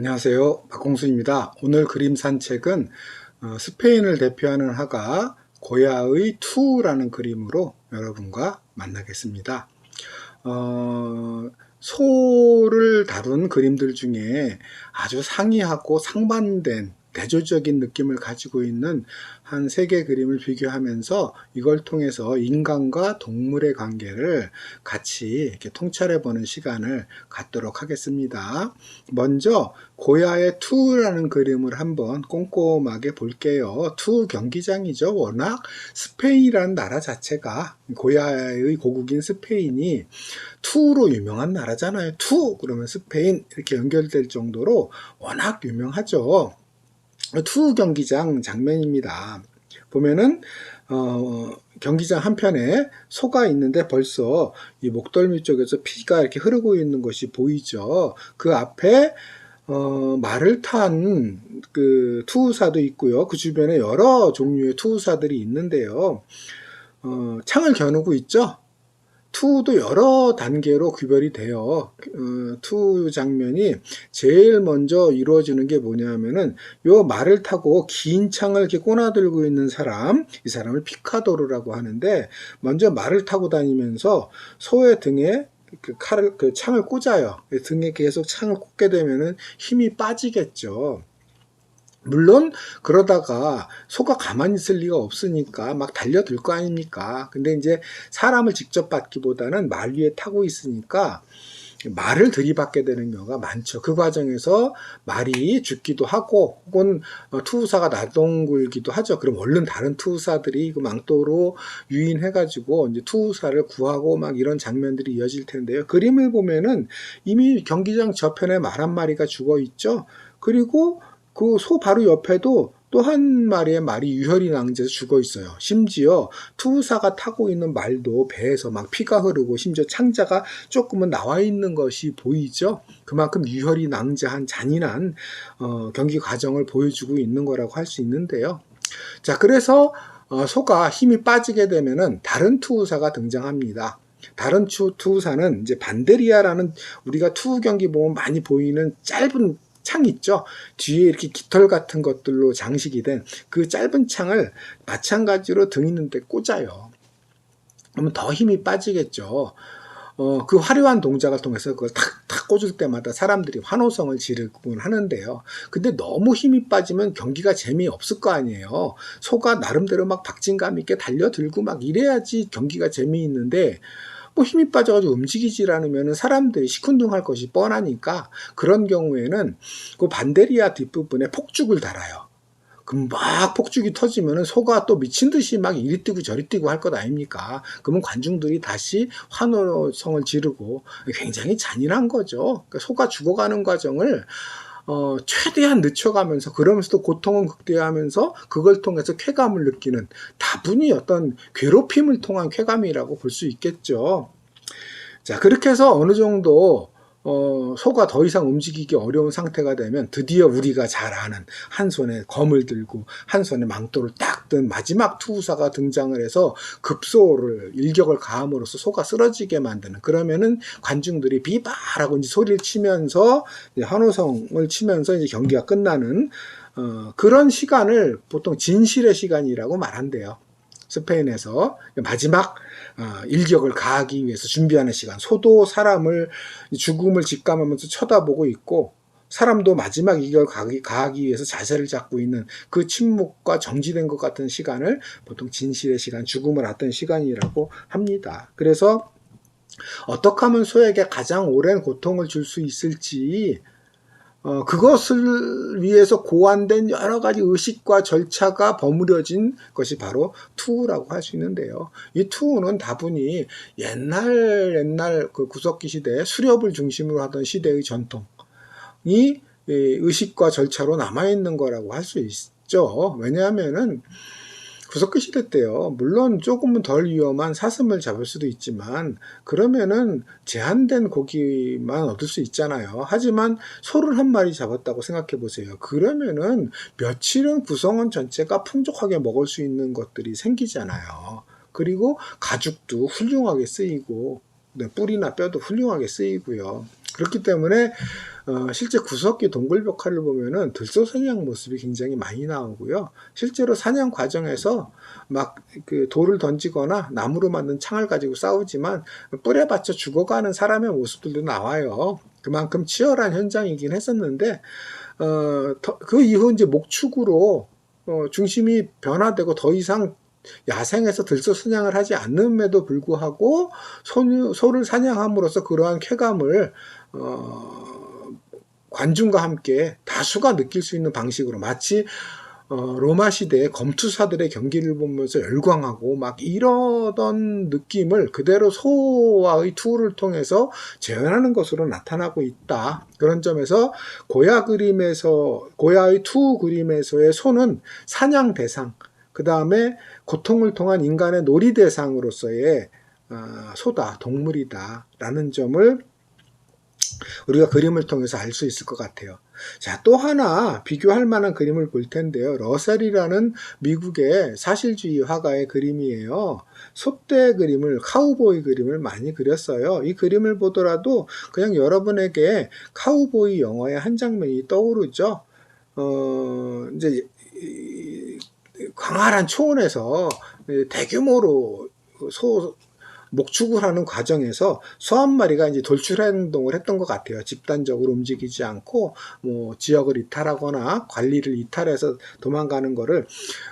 안녕하세요. 박공수입니다. 오늘 그림 산책은 스페인을 대표하는 화가 고야의 투라는 그림으로 여러분과 만나겠습니다. 소를 다룬 그림들 중에 아주 상이하고 상반된 대조적인 느낌을 가지고 있는 한 3개 그림을 비교하면서 이걸 통해서 인간과 동물의 관계를 같이 이렇게 통찰해 보는 시간을 갖도록 하겠습니다. 먼저 고야의 투라는 그림을 한번 꼼꼼하게 볼게요. 투 경기장이죠. 워낙 스페인이라는 나라 자체가, 고야의 고국인 스페인이 투로 유명한 나라잖아요. 투 그러면 스페인 이렇게 연결될 정도로 워낙 유명하죠. 투 경기장 장면입니다. 보면은 경기장 한편에 소가 있는데 벌써 이 목덜미 쪽에서 피가 이렇게 흐르고 있는 것이 보이죠. 그 앞에 말을 탄 그 투우사도 있고요. 그 주변에 여러 종류의 투우사들이 있는데요. 창을 겨누고 있죠. 투도 여러 단계로 구별이 돼요. 투 장면이 제일 먼저 이루어지는 게 뭐냐면은 요 말을 타고 긴 창을 이렇게 꼬나들고 있는 사람, 이 사람을 피카도르라고 하는데, 먼저 말을 타고 다니면서 소의 등에 그 창을 꽂아요. 등에 계속 창을 꽂게 되면은 힘이 빠지겠죠. 물론 그러다가 소가 가만히 있을 리가 없으니까 막 달려들 거 아닙니까? 근데 이제 사람을 직접 받기보다는 말 위에 타고 있으니까 말을 들이받게 되는 경우가 많죠. 그 과정에서 말이 죽기도 하고 혹은 투우사가 나동굴기도 하죠. 그럼 얼른 다른 투우사들이 그 망토로 유인해가지고 이제 투우사를 구하고 막 이런 장면들이 이어질 텐데요. 그림을 보면은 이미 경기장 저편에 말 한 마리가 죽어 있죠. 그리고 그 소 바로 옆에도 또 한 마리의 말이 유혈이 낭자에서 죽어 있어요. 심지어 투우사가 타고 있는 말도 배에서 막 피가 흐르고 심지어 창자가 조금은 나와 있는 것이 보이죠. 그만큼 유혈이 낭자한 잔인한 경기 과정을 보여주고 있는 거라고 할 수 있는데요. 자, 그래서 소가 힘이 빠지게 되면은 다른 투우사가 등장합니다. 다른 투우사는 이제 반데리아라는, 우리가 투우 경기 보면 많이 보이는 짧은 창 있죠. 뒤에 이렇게 깃털 같은 것들로 장식이 된 그 짧은 창을 마찬가지로 등 있는 데 꽂아요. 그러면 더 힘이 빠지겠죠. 그 화려한 동작을 통해서 그걸 탁탁 꽂을 때마다 사람들이 환호성을 지르곤 하는데요. 근데 너무 힘이 빠지면 경기가 재미없을 거 아니에요. 소가 나름대로 막 박진감 있게 달려들고 막 이래야지 경기가 재미있는데, 뭐 힘이 빠져가지고 움직이질 않으면 사람들이 시큰둥할 것이 뻔하니까 그런 경우에는 그 반데리아 뒷부분에 폭죽을 달아요. 그럼 막 폭죽이 터지면 소가 또 미친 듯이 막 이리 뛰고 저리 뛰고 할 것 아닙니까? 그러면 관중들이 다시 환호성을 지르고 굉장히 잔인한 거죠. 그러니까 소가 죽어가는 과정을 최대한 늦춰가면서, 그러면서도 고통은 극대화하면서 그걸 통해서 쾌감을 느끼는, 다분히 어떤 괴롭힘을 통한 쾌감이라고 볼 수 있겠죠. 자, 그렇게 해서 어느 정도 소가 더 이상 움직이기 어려운 상태가 되면 드디어 우리가 잘 아는, 한 손에 검을 들고 한 손에 망토를 딱 든 마지막 투우사가 등장을 해서 급소를, 일격을 가함으로써 소가 쓰러지게 만드는, 그러면은 관중들이 비바라고 이제 소리를 치면서 이제 환호성을 치면서 이제 경기가 끝나는 그런 시간을 보통 진실의 시간이라고 말한대요. 스페인에서 마지막 일격을 가하기 위해서 준비하는 시간. 소도 사람을, 죽음을 직감하면서 쳐다보고 있고, 사람도 마지막 일격을 가하기 위해서 자세를 잡고 있는 그 침묵과 정지된 것 같은 시간을 보통 진실의 시간, 죽음을 앞둔 시간이라고 합니다. 그래서 어떻게 하면 소에게 가장 오랜 고통을 줄 수 있을지, 그것을 위해서 고안된 여러 가지 의식과 절차가 버무려진 것이 바로 투우라고 할 수 있는데요. 이 투우는 다분히 옛날 그 구석기 시대에 수렵을 중심으로 하던 시대의 전통이 의식과 절차로 남아있는 거라고 할 수 있죠. 왜냐하면은 구석기 시대 때요, 물론 조금은 덜 위험한 사슴을 잡을 수도 있지만 그러면은 제한된 고기만 얻을 수 있잖아요. 하지만 소를 한 마리 잡았다고 생각해 보세요. 그러면은 며칠은 구성원 전체가 풍족하게 먹을 수 있는 것들이 생기잖아요. 그리고 가죽도 훌륭하게 쓰이고 네, 뿔이나 뼈도 훌륭하게 쓰이고요. 그렇기 때문에 실제 구석기 동굴벽화를 보면은 들소사냥 모습이 굉장히 많이 나오고요. 실제로 사냥 과정에서 막 그 돌을 던지거나 나무로 만든 창을 가지고 싸우지만 뿔에 받쳐 죽어가는 사람의 모습들도 나와요. 그만큼 치열한 현장이긴 했었는데 그 이후 이제 목축으로 중심이 변화되고 더 이상 야생에서 들소 사냥을 하지 않음에도 불구하고 소를 사냥함으로써 그러한 쾌감을 관중과 함께 다수가 느낄 수 있는 방식으로, 마치 로마 시대의 검투사들의 경기를 보면서 열광하고 막 이러던 느낌을 그대로 소와의 투를 통해서 재현하는 것으로 나타나고 있다. 그런 점에서 고야의 투 그림에서의 소는 사냥 대상, 그 다음에 고통을 통한 인간의 놀이 대상으로서의 소다, 동물이다 라는 점을 우리가 그림을 통해서 알 수 있을 것 같아요. 자, 또 하나 비교할 만한 그림을 볼 텐데요. 러셀이라는 미국의 사실주의 화가의 그림이에요. 소떼 그림을, 카우보이 그림을 많이 그렸어요. 이 그림을 보더라도 그냥 여러분에게 카우보이 영화의 한 장면이 떠오르죠. 이제 광활한 초원에서 대규모로 목축을 하는 과정에서 소 한 마리가 이제 돌출 행동을 했던 것 같아요. 집단적으로 움직이지 않고 뭐 지역을 이탈하거나 관리를 이탈해서 도망가는 거를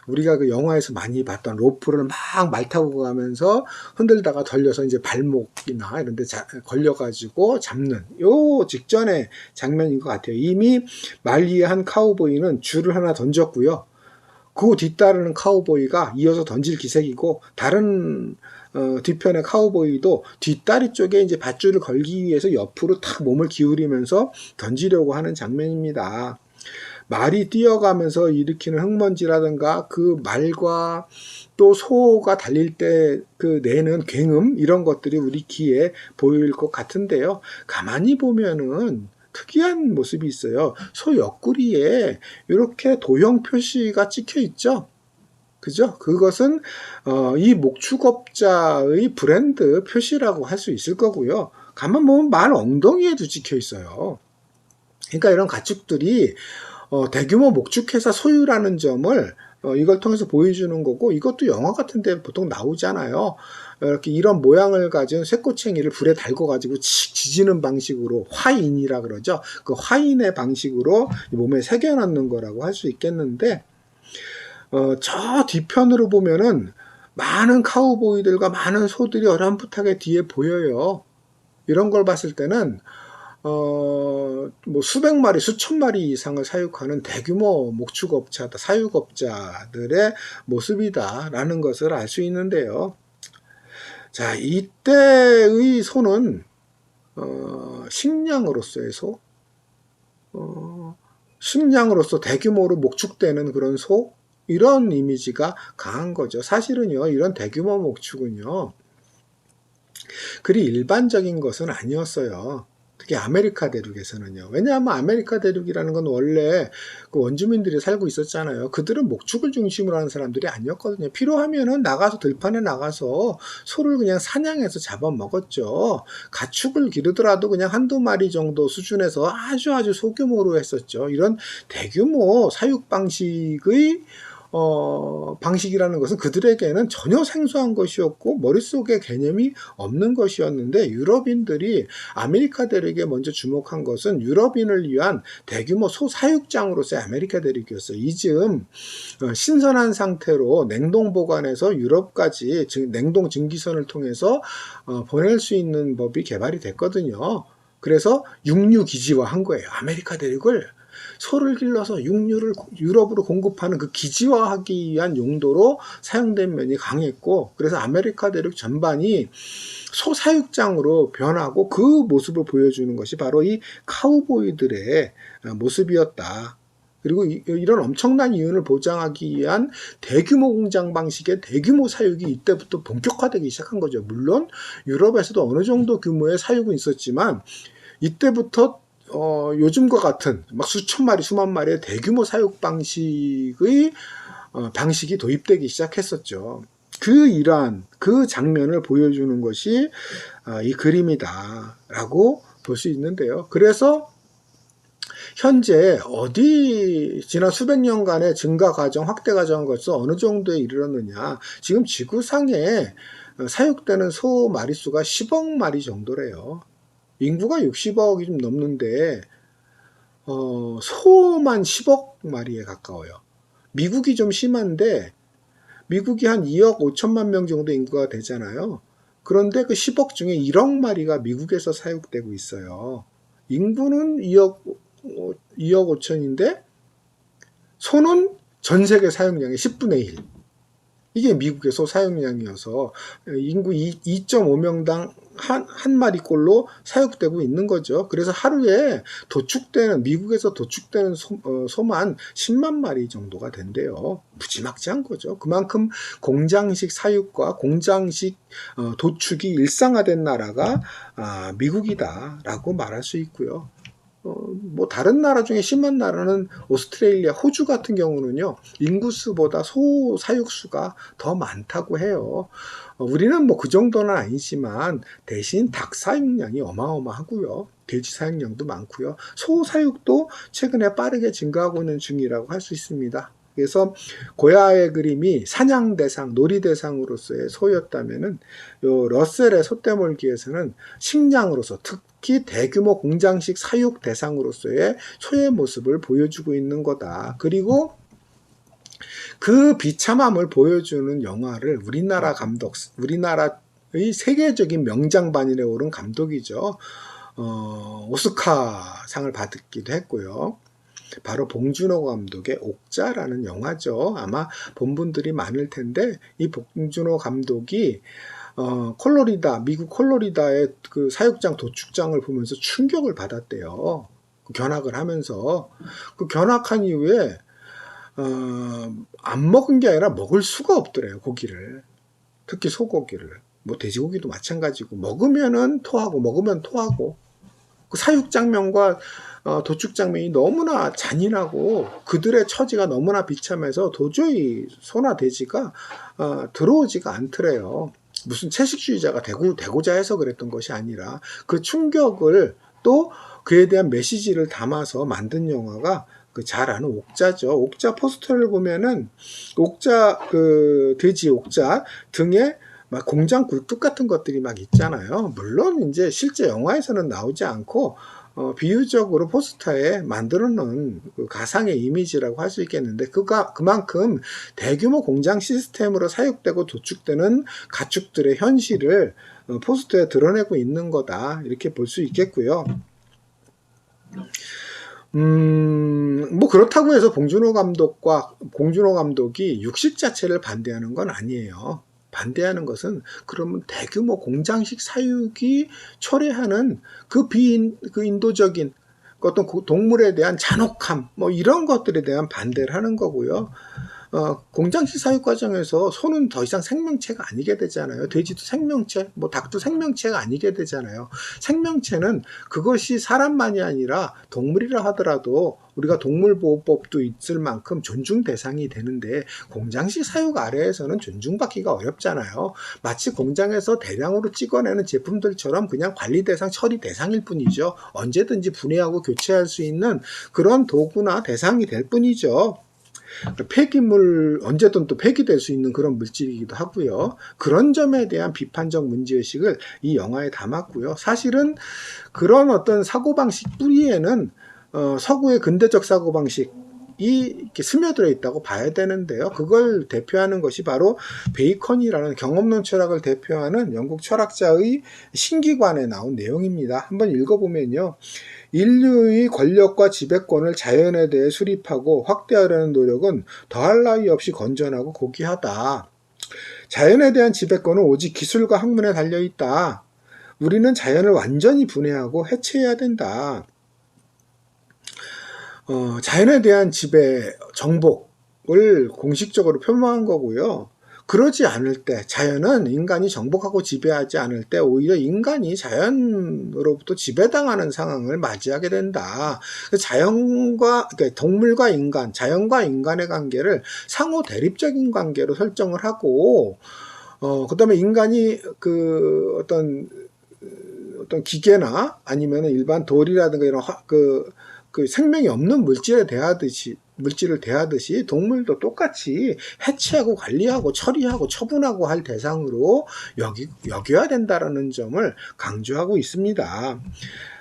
우리가 그 영화에서 많이 봤던 로프를 막 말 타고 가면서 흔들다가 덜려서 이제 발목이나 이런 데 걸려가지고 잡는 요 직전의 장면인 것 같아요. 이미 말 위에 한 카우보이는 줄을 하나 던졌고요. 그 뒤따르는 카우보이가 이어서 던질 기색이고, 다른 뒤편의 카우보이도 뒷다리 쪽에 이제 밧줄을 걸기 위해서 옆으로 탁 몸을 기울이면서 던지려고 하는 장면입니다. 말이 뛰어가면서 일으키는 흙먼지라든가 그 말과 또 소가 달릴 때 그 내는 굉음, 이런 것들이 우리 귀에 보일 것 같은데요. 가만히 보면은 특이한 모습이 있어요. 소 옆구리에 이렇게 도형 표시가 찍혀 있죠. 그죠? 그것은 이 목축업자의 브랜드 표시라고 할 수 있을 거고요. 가만 보면 말 엉덩이에도 찍혀 있어요. 그러니까 이런 가축들이 대규모 목축회사 소유라는 점을 이걸 통해서 보여주는 거고, 이것도 영화 같은 데 보통 나오잖아요. 이렇게 이런 모양을 가진 쇠꼬챙이를 불에 달궈 가지고 칙 지지는 방식으로, 화인이라 그러죠. 그 화인의 방식으로 몸에 새겨 넣는 거라고 할 수 있겠는데, 저 뒤편으로 보면은 많은 카우보이들과 많은 소들이 어렴풋하게 뒤에 보여요. 이런 걸 봤을 때는 뭐 수백 마리, 수천 마리 이상을 사육하는 대규모 목축업자다, 사육업자들의 모습이다라는 것을 알 수 있는데요. 자, 이때의 소는 식량으로서의 소, 식량으로서 대규모로 목축되는 그런 소, 이런 이미지가 강한 거죠. 사실은요, 이런 대규모 목축은요, 그리 일반적인 것은 아니었어요. 특히 아메리카 대륙에서는요. 왜냐하면 아메리카 대륙이라는 건 원래 그 원주민들이 살고 있었잖아요. 그들은 목축을 중심으로 하는 사람들이 아니었거든요. 필요하면은 나가서 들판에 나가서 소를 그냥 사냥해서 잡아먹었죠. 가축을 기르더라도 그냥 한두 마리 정도 수준에서 아주 소규모로 했었죠. 이런 대규모 사육 방식의 방식이라는 것은 그들에게는 전혀 생소한 것이었고 머릿속에 개념이 없는 것이었는데, 유럽인들이 아메리카 대륙에 먼저 주목한 것은 유럽인을 위한 대규모 소사육장으로서의 아메리카 대륙이었어요. 이즈음 신선한 상태로 냉동 보관해서 유럽까지 냉동 증기선을 통해서 보낼 수 있는 법이 개발이 됐거든요. 그래서 육류 기지화한 거예요. 아메리카 대륙을 소를 길러서 육류를 유럽으로 공급하는 그 기지화하기 위한 용도로 사용된 면이 강했고, 그래서 아메리카 대륙 전반이 소 사육장으로 변하고 그 모습을 보여주는 것이 바로 이 카우보이들의 모습이었다. 그리고 이런 엄청난 이윤을 보장하기 위한 대규모 공장 방식의 대규모 사육이 이때부터 본격화되기 시작한 거죠. 물론 유럽에서도 어느 정도 규모의 사육은 있었지만 이때부터 요즘과 같은 막 수천 마리, 수만 마리의 대규모 사육 방식이 도입되기 시작했었죠. 그 장면을 보여주는 것이 이 그림이다라고 볼 수 있는데요. 그래서 현재 지난 수백 년간의 증가 과정, 확대 과정으로서 어느 정도에 이르렀느냐. 지금 지구상에 사육되는 소 마리수가 10억 마리 정도래요. 인구가 60억이 좀 넘는데 소만 10억 마리에 가까워요. 미국이 좀 심한데 미국이 한 2억 5천만 명 정도 인구가 되잖아요. 그런데 그 10억 중에 1억 마리가 미국에서 사육되고 있어요. 인구는 2억 5천인데 소는 전 세계 사용량의 10분의 1. 이게 미국의 소 사용량이어서 인구 2.5명당 한 마리꼴로 사육되고 있는 거죠. 그래서 하루에 미국에서 도축되는 소만 10만 마리 정도가 된대요. 무지막지한 거죠. 그만큼 공장식 사육과 공장식 도축이 일상화된 나라가 미국이다라고 말할 수 있고요. 뭐 다른 나라 중에 심한 나라는 오스트레일리아, 호주 같은 경우는요, 인구수보다 소 사육수가 더 많다고 해요. 우리는 뭐 그 정도는 아니지만 대신 닭 사육량이 어마어마하고요. 돼지 사육량도 많고요. 소 사육도 최근에 빠르게 증가하고 있는 중이라고 할 수 있습니다. 그래서 고야의 그림이 사냥 대상, 놀이 대상으로서의 소였다면은 요 러셀의 소떼몰기에서는 식량으로서 특히 대규모 공장식 사육 대상으로서의 소의 모습을 보여주고 있는 거다. 그리고 그 비참함을 보여주는 영화를 우리나라의 세계적인 명장반열에 오른 감독이죠. 오스카상을 받기도 했고요. 바로 봉준호 감독의 옥자라는 영화죠. 아마 본 분들이 많을 텐데 이 봉준호 감독이 미국 콜로리다의 그 사육장 도축장을 보면서 충격을 받았대요. 견학을 하면서 그 견학한 이후에 안 먹은 게 아니라 먹을 수가 없더래요. 고기를, 특히 소고기를. 뭐 돼지고기도 마찬가지고 먹으면 토하고 그 사육 장면과 도축 장면이 너무나 잔인하고 그들의 처지가 너무나 비참해서 도저히 소나 돼지가 들어오지가 않더래요. 무슨 채식주의자가 되고자 해서 그랬던 것이 아니라 그 충격을 또 그에 대한 메시지를 담아서 만든 영화가 그 잘 아는 옥자죠. 옥자 포스터를 보면은 돼지 옥자 등에 막 공장 굴뚝 같은 것들이 막 있잖아요. 물론 이제 실제 영화에서는 나오지 않고 비유적으로 포스터에 만들어 놓은 그 가상의 이미지라고 할 수 있겠는데 그만큼 대규모 공장 시스템으로 사육되고 도축되는 가축들의 현실을 포스터에 드러내고 있는 거다. 이렇게 볼 수 있겠고요. 뭐 그렇다고 해서 봉준호 감독이 육식 자체를 반대하는 건 아니에요. 반대하는 것은 그러면 대규모 공장식 사육이 초래하는 그 인도적인 어떤 동물에 대한 잔혹함, 뭐 이런 것들에 대한 반대를 하는 거고요. 공장식 사육 과정에서 소는 더 이상 생명체가 아니게 되잖아요. 돼지도 생명체, 뭐 닭도 생명체가 아니게 되잖아요. 생명체는 그것이 사람만이 아니라 동물이라 하더라도 우리가 동물보호법도 있을 만큼 존중 대상이 되는데 공장식 사육 아래에서는 존중받기가 어렵잖아요. 마치 공장에서 대량으로 찍어내는 제품들처럼 그냥 관리 대상, 처리 대상일 뿐이죠. 언제든지 분해하고 교체할 수 있는 그런 도구나 대상이 될 뿐이죠. 폐기물, 언제든 또 폐기될 수 있는 그런 물질이기도 하고요. 그런 점에 대한 비판적 문제의식을 이 영화에 담았고요. 사실은 그런 어떤 사고방식 뿌리에는 서구의 근대적 사고방식이 이렇게 스며들어 있다고 봐야 되는데요. 그걸 대표하는 것이 바로 베이컨이라는 경험론 철학을 대표하는 영국 철학자의 신기관에 나온 내용입니다. 한번 읽어보면요. 인류의 권력과 지배권을 자연에 대해 수립하고 확대하려는 노력은 더할 나위 없이 건전하고 고귀하다. 자연에 대한 지배권은 오직 기술과 학문에 달려있다. 우리는 자연을 완전히 분해하고 해체해야 된다. 자연에 대한 정복을 공식적으로 표명한 거고요. 그러지 않을 때, 자연은 인간이 정복하고 지배하지 않을 때 오히려 인간이 자연으로부터 지배당하는 상황을 맞이하게 된다. 그러니까 동물과 인간, 자연과 인간의 관계를 상호 대립적인 관계로 설정을 하고 그다음에 인간이 어떤 기계나 아니면 일반 돌이라든가 이런 그 생명이 없는 물질을 대하듯이 동물도 똑같이 해치하고 관리하고 처리하고 처분하고 할 대상으로 여겨야 된다라는 점을 강조하고 있습니다.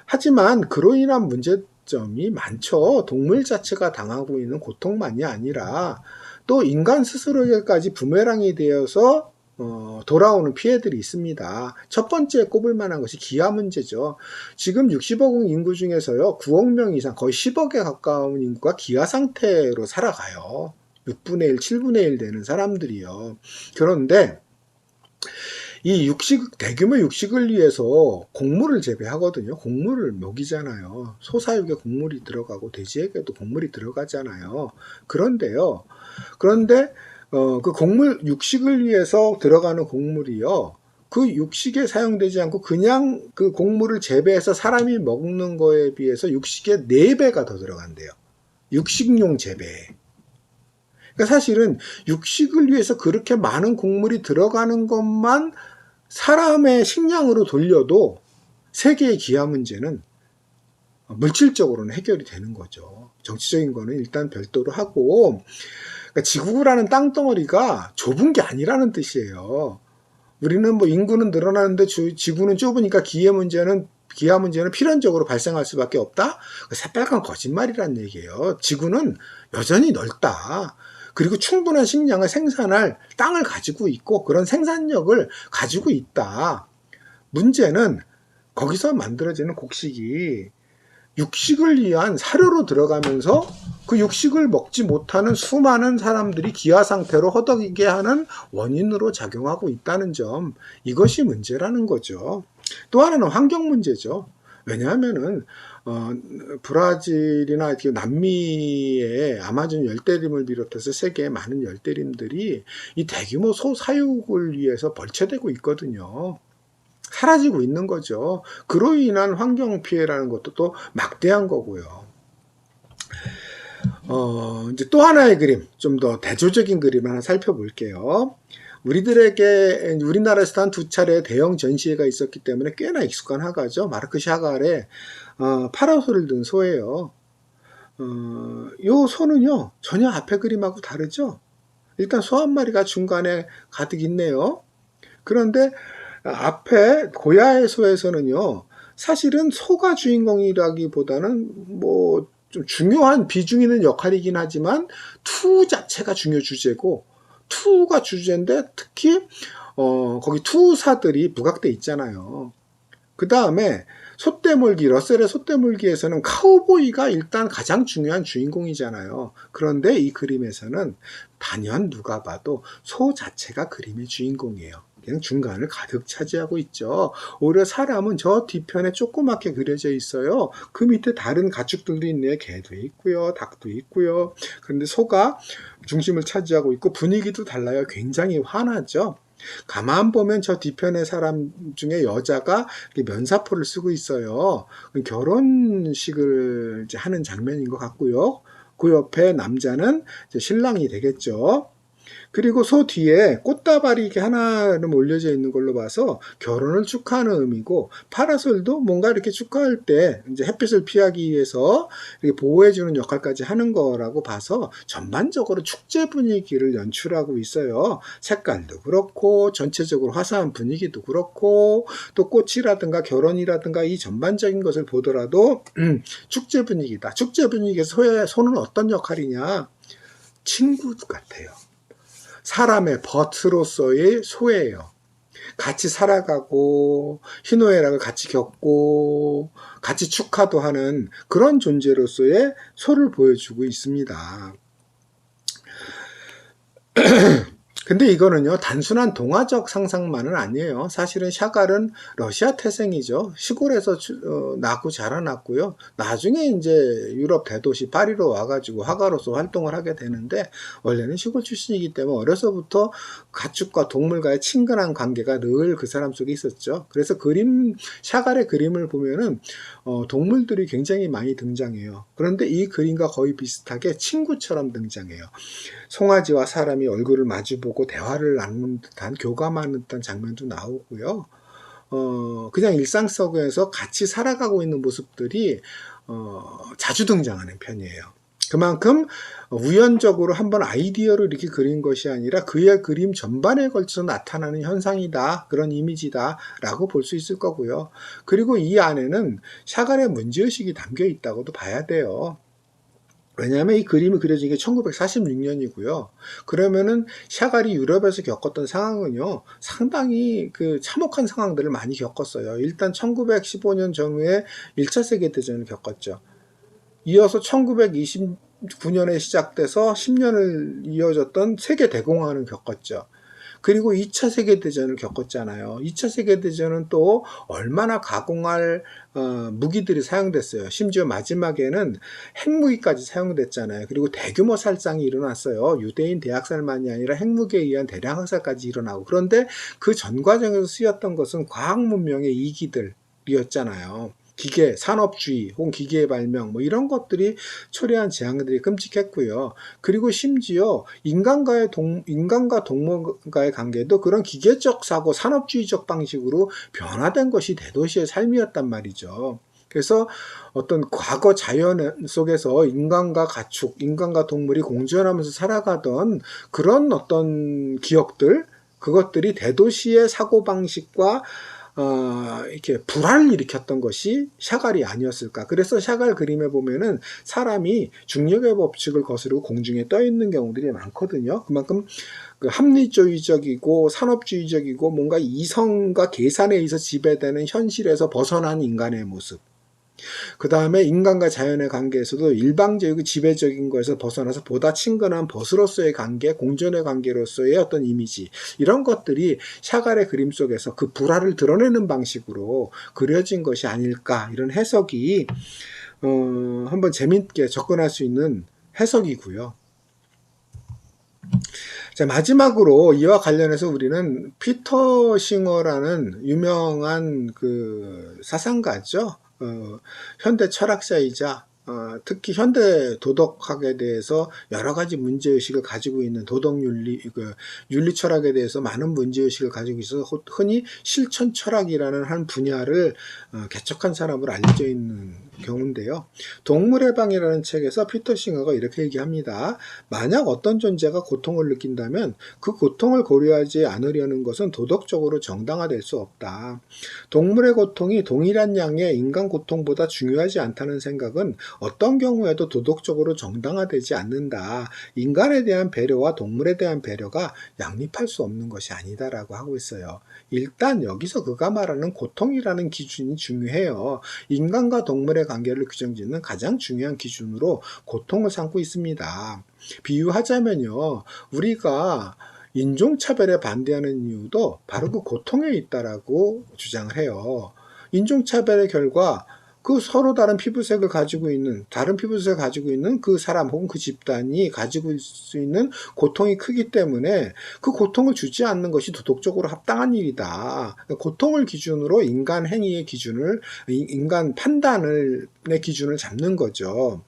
하지만 그로 인한 문제점이 많죠. 동물 자체가 당하고 있는 고통만이 아니라 또 인간 스스로에게까지 부메랑이 되어서 돌아오는 피해들이 있습니다. 첫 번째 꼽을 만한 것이 기아 문제죠. 지금 60억 인구 중에서요, 9억 명 이상, 거의 10억에 가까운 인구가 기아 상태로 살아가요. 6분의 1, 7분의 1 되는 사람들이요. 그런데 이 대규모 육식을 위해서 곡물을 재배하거든요. 곡물을 먹이잖아요. 소사육에 곡물이 들어가고 돼지에게도 곡물이 들어가잖아요. 그런데 그 육식을 위해서 들어가는 곡물이요. 그 육식에 사용되지 않고 그냥 그 곡물을 재배해서 사람이 먹는 거에 비해서 육식의 4배가 더 들어간대요. 육식용 재배. 그러니까 사실은 육식을 위해서 그렇게 많은 곡물이 들어가는 것만 사람의 식량으로 돌려도 세계의 기아 문제는 물질적으로는 해결이 되는 거죠. 정치적인 거는 일단 별도로 하고, 그러니까 지구라는 땅덩어리가 좁은 게 아니라는 뜻이에요. 우리는 뭐 인구는 늘어나는데 지구는 좁으니까 기아 문제는 필연적으로 발생할 수밖에 없다? 새빨간 거짓말이란 얘기예요. 지구는 여전히 넓다. 그리고 충분한 식량을 생산할 땅을 가지고 있고 그런 생산력을 가지고 있다. 문제는 거기서 만들어지는 곡식이 육식을 위한 사료로 들어가면서 그 육식을 먹지 못하는 수많은 사람들이 기아 상태로 허덕이게 하는 원인으로 작용하고 있다는 점, 이것이 문제라는 거죠. 또 하나는 환경 문제죠. 왜냐하면은 브라질이나 남미의 아마존 열대림을 비롯해서 세계의 많은 열대림들이 이 대규모 소 사육을 위해서 벌채되고 있거든요. 사라지고 있는 거죠. 그로 인한 환경 피해라는 것도 또 막대한 거고요. 이제 또 하나의 그림, 좀 더 대조적인 그림 하나 살펴볼게요. 우리나라에서도 한 2차례 대형 전시회가 있었기 때문에 꽤나 익숙한 화가죠. 마르크 샤갈의 파라솔을 든 소예요. 요 소는요, 전혀 앞에 그림하고 다르죠? 일단 소 한 마리가 중간에 가득 있네요. 그런데 앞에 고야의 소에서는요, 사실은 소가 주인공이라기보다는 뭐 좀 중요한 비중 있는 역할이긴 하지만 투 자체가 중요 주제고, 투가 주제인데 특히 거기 투사들이 부각돼 있잖아요. 그 다음에 러셀의 소떼물기에서는 카우보이가 일단 가장 중요한 주인공이잖아요. 그런데 이 그림에서는 단연 누가 봐도 소 자체가 그림의 주인공이에요. 그냥 중간을 가득 차지하고 있죠. 오히려 사람은 저 뒤편에 조그맣게 그려져 있어요. 그 밑에 다른 가축들도 있네요. 개도 있고요, 닭도 있고요. 그런데 소가 중심을 차지하고 있고 분위기도 달라요. 굉장히 환하죠. 가만 보면 저 뒤편의 사람 중에 여자가 면사포를 쓰고 있어요. 결혼식을 하는 장면인 것 같고요. 그 옆에 남자는 신랑이 되겠죠. 그리고 소 뒤에 꽃다발이 이렇게 하나는 올려져 있는 걸로 봐서 결혼을 축하하는 의미고, 파라솔도 뭔가 이렇게 축하할 때 이제 햇빛을 피하기 위해서 이렇게 보호해주는 역할까지 하는 거라고 봐서 전반적으로 축제 분위기를 연출하고 있어요. 색깔도 그렇고 전체적으로 화사한 분위기도 그렇고 또 꽃이라든가 결혼이라든가 이 전반적인 것을 보더라도 축제 분위기다. 축제 분위기에서 소는 어떤 역할이냐? 친구 같아요. 사람의 버트로서의 소예요. 같이 살아가고 희노애락을 같이 겪고 같이 축하도 하는 그런 존재로서의 소를 보여주고 있습니다. 근데 이거는요, 단순한 동화적 상상만은 아니에요. 사실은 샤갈은 러시아 태생이죠. 시골에서 낳고 자라났고요. 나중에 이제 유럽 대도시 파리로 와가지고 화가로서 활동을 하게 되는데, 원래는 시골 출신이기 때문에 어려서부터 가축과 동물과의 친근한 관계가 늘 그 사람 속에 있었죠. 그래서 샤갈의 그림을 보면은 동물들이 굉장히 많이 등장해요. 그런데 이 그림과 거의 비슷하게 친구처럼 등장해요. 송아지와 사람이 얼굴을 마주보고 나오고 대화를 나누는 듯한 교감하는 듯한 장면도 나오고요. 그냥 일상 속에서 같이 살아가고 있는 모습들이 자주 등장하는 편이에요. 그만큼 우연적으로 한번 아이디어를 이렇게 그린 것이 아니라 그의 그림 전반에 걸쳐서 나타나는 현상이다, 그런 이미지다 라고 볼 수 있을 거고요. 그리고 이 안에는 샤갈의 문제의식이 담겨 있다고도 봐야 돼요. 왜냐하면 이 그림이 그려진 게 1946년이고요. 그러면은 샤갈이 유럽에서 겪었던 상황은요, 상당히 그 참혹한 상황들을 많이 겪었어요. 일단 1915년 전후에 1차 세계대전을 겪었죠. 이어서 1929년에 시작돼서 10년을 이어졌던 세계대공황을 겪었죠. 그리고 2차 세계대전을 겪었잖아요. 2차 세계대전은 또 얼마나 가공할 무기들이 사용됐어요. 심지어 마지막에는 핵무기까지 사용됐잖아요. 그리고 대규모 살상이 일어났어요. 유대인 대학살만이 아니라 핵무기에 의한 대량 학살까지 일어나고. 그런데 그 전 과정에서 쓰였던 것은 과학 문명의 이기들이었잖아요. 기계, 산업주의, 혹은 기계의 발명, 뭐 이런 것들이 초래한 재앙들이 끔찍했고요. 그리고 심지어 인간과 동물과의 관계도 그런 기계적 사고, 산업주의적 방식으로 변화된 것이 대도시의 삶이었단 말이죠. 그래서 어떤 과거 자연 속에서 인간과 가축, 인간과 동물이 공존하면서 살아가던 그런 어떤 기억들, 그것들이 대도시의 사고방식과 이렇게 불화를 일으켰던 것이 샤갈이 아니었을까. 그래서 샤갈 그림에 보면은 사람이 중력의 법칙을 거스르고 공중에 떠 있는 경우들이 많거든요. 그만큼 그 합리주의적이고 산업주의적이고 뭔가 이성과 계산에 의해서 지배되는 현실에서 벗어난 인간의 모습. 그 다음에 인간과 자연의 관계에서도 일방적이고 지배적인 것에서 벗어나서 보다 친근한 벗으로서의 관계, 공존의 관계로서의 어떤 이미지, 이런 것들이 샤갈의 그림 속에서 그 불화를 드러내는 방식으로 그려진 것이 아닐까, 이런 해석이 한번 재밌게 접근할 수 있는 해석이고요. 자, 마지막으로 이와 관련해서 우리는 피터 싱어라는 유명한 그 사상가죠. 현대 철학자이자 특히 현대 도덕학에 대해서 여러 가지 문제의식을 가지고 있는 도덕윤리, 윤리 철학에 대해서 많은 문제의식을 가지고 있어서 흔히 실천 철학이라는 한 분야를 개척한 사람으로 알려져 있는 경우인데요. 동물의 방이라는 책에서 피터 싱어가 이렇게 얘기합니다. 만약 어떤 존재가 고통을 느낀다면 그 고통을 고려하지 않으려는 것은 도덕적으로 정당화될 수 없다. 동물의 고통이 동일한 양의 인간 고통보다 중요하지 않다는 생각은 어떤 경우에도 도덕적으로 정당화되지 않는다. 인간에 대한 배려와 동물에 대한 배려가 양립할 수 없는 것이 아니다라고 하고 있어요. 일단 여기서 그가 말하는 고통이라는 기준이 중요해요. 인간과 동물의 관계를 규정짓는 가장 중요한 기준으로 고통을 삼고 있습니다. 비유하자면요, 우리가 인종차별에 반대하는 이유도 바로 그 고통에 있다라고 주장을 해요. 인종차별의 결과 그 서로 다른 피부색을 가지고 있는, 다른 피부색을 가지고 있는 그 사람 혹은 그 집단이 가지고 있을 수 있는 고통이 크기 때문에 그 고통을 주지 않는 것이 도덕적으로 합당한 일이다. 고통을 기준으로 인간 행위의 기준을, 인간 판단의 기준을 잡는 거죠.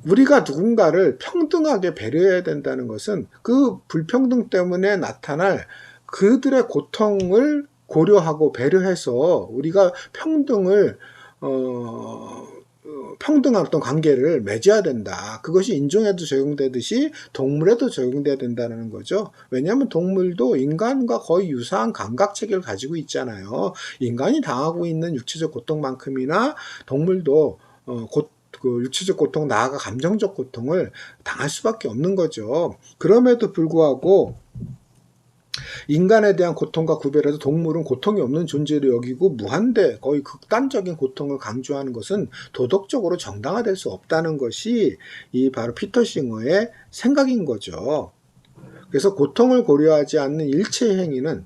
우리가 누군가를 평등하게 배려해야 된다는 것은 그 불평등 때문에 나타날 그들의 고통을 고려하고 배려해서 우리가 평등한 어떤 관계를 맺어야 된다. 그것이 인종에도 적용되듯이 동물에도 적용돼야 된다는 거죠. 왜냐하면 동물도 인간과 거의 유사한 감각체계를 가지고 있잖아요. 인간이 당하고 있는 육체적 고통만큼이나 동물도 그 육체적 고통, 나아가 감정적 고통을 당할 수밖에 없는 거죠. 그럼에도 불구하고 인간에 대한 고통과 구별해서 동물은 고통이 없는 존재로 여기고 무한대, 거의 극단적인 고통을 강조하는 것은 도덕적으로 정당화될 수 없다는 것이 이 바로 피터 싱어의 생각인 거죠. 그래서 고통을 고려하지 않는 일체 행위는,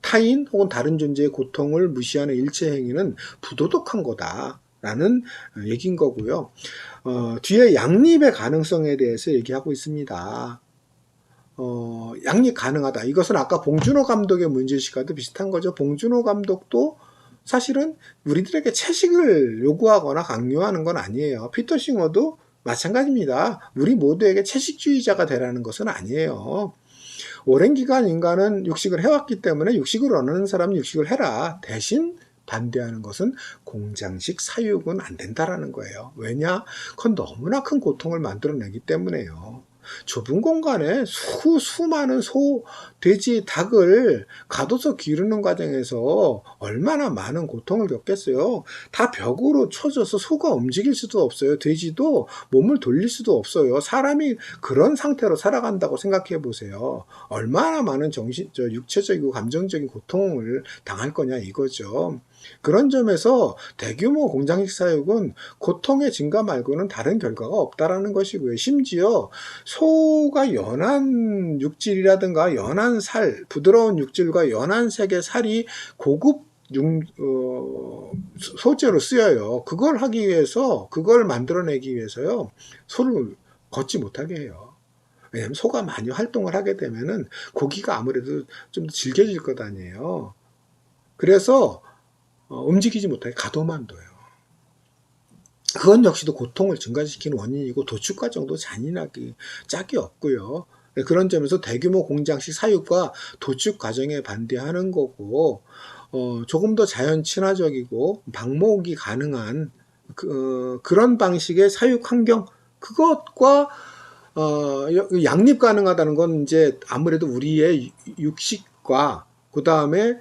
타인 혹은 다른 존재의 고통을 무시하는 일체 행위는 부도덕한 거다 라는 얘기인 거고요. 뒤에 양립의 가능성에 대해서 얘기하고 있습니다. 양립 가능하다. 이것은 아까 봉준호 감독의 문제의식과도 비슷한 거죠. 봉준호 감독도 사실은 우리들에게 채식을 요구하거나 강요하는 건 아니에요. 피터 싱어도 마찬가지입니다. 우리 모두에게 채식주의자가 되라는 것은 아니에요. 오랜 기간 인간은 육식을 해왔기 때문에 육식을 원하는 사람은 육식을 해라. 대신 반대하는 것은 공장식 사육은 안 된다라는 거예요. 왜냐? 그건 너무나 큰 고통을 만들어내기 때문에요. 좁은 공간에 수많은 소, 돼지, 닭을 가둬서 기르는 과정에서 얼마나 많은 고통을 겪겠어요. 다 벽으로 쳐져서 소가 움직일 수도 없어요. 돼지도 몸을 돌릴 수도 없어요. 사람이 그런 상태로 살아간다고 생각해 보세요. 얼마나 많은 육체적이고 감정적인 고통을 당할 거냐 이거죠. 그런 점에서 대규모 공장식 사육은 고통의 증가 말고는 다른 결과가 없다라는 것이고요. 심지어 소가 연한 육질이라든가 연한 살, 부드러운 육질과 연한 색의 살이 고급 소재로 쓰여요. 그걸 하기 위해서, 그걸 만들어내기 위해서요, 소를 걷지 못하게 해요. 왜냐하면 소가 많이 활동을 하게 되면은 고기가 아무래도 좀 더 질겨질 것 아니에요. 그래서 움직이지 못하게 가둬만 둬요. 그건 역시도 고통을 증가시키는 원인이고 도축 과정도 잔인하기 짝이 없고요. 그런 점에서 대규모 공장식 사육과 도축 과정에 반대하는 거고, 조금 더 자연 친화적이고 방목이 가능한 그런 방식의 사육 환경, 그것과 양립 가능하다는 건 이제 아무래도 우리의 육식과 그 다음에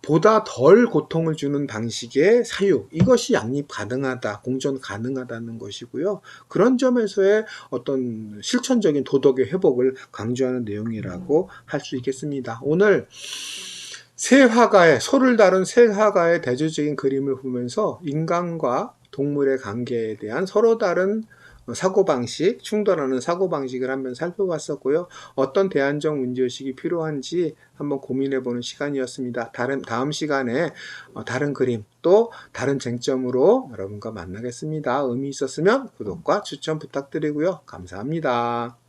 보다 덜 고통을 주는 방식의 사육, 이것이 양립 가능하다, 공존 가능하다는 것이고요. 그런 점에서의 어떤 실천적인 도덕의 회복을 강조하는 내용이라고 할 수 있겠습니다. 오늘 새 화가의, 소를 다룬 새 화가의 대조적인 그림을 보면서 인간과 동물의 관계에 대한 서로 다른 사고방식, 충돌하는 사고방식을 한번 살펴봤었고요. 어떤 대안적 문제의식이 필요한지 한번 고민해보는 시간이었습니다. 다음 시간에 다른 그림, 또 다른 쟁점으로 여러분과 만나겠습니다. 의미 있었으면 구독과 추천 부탁드리고요. 감사합니다.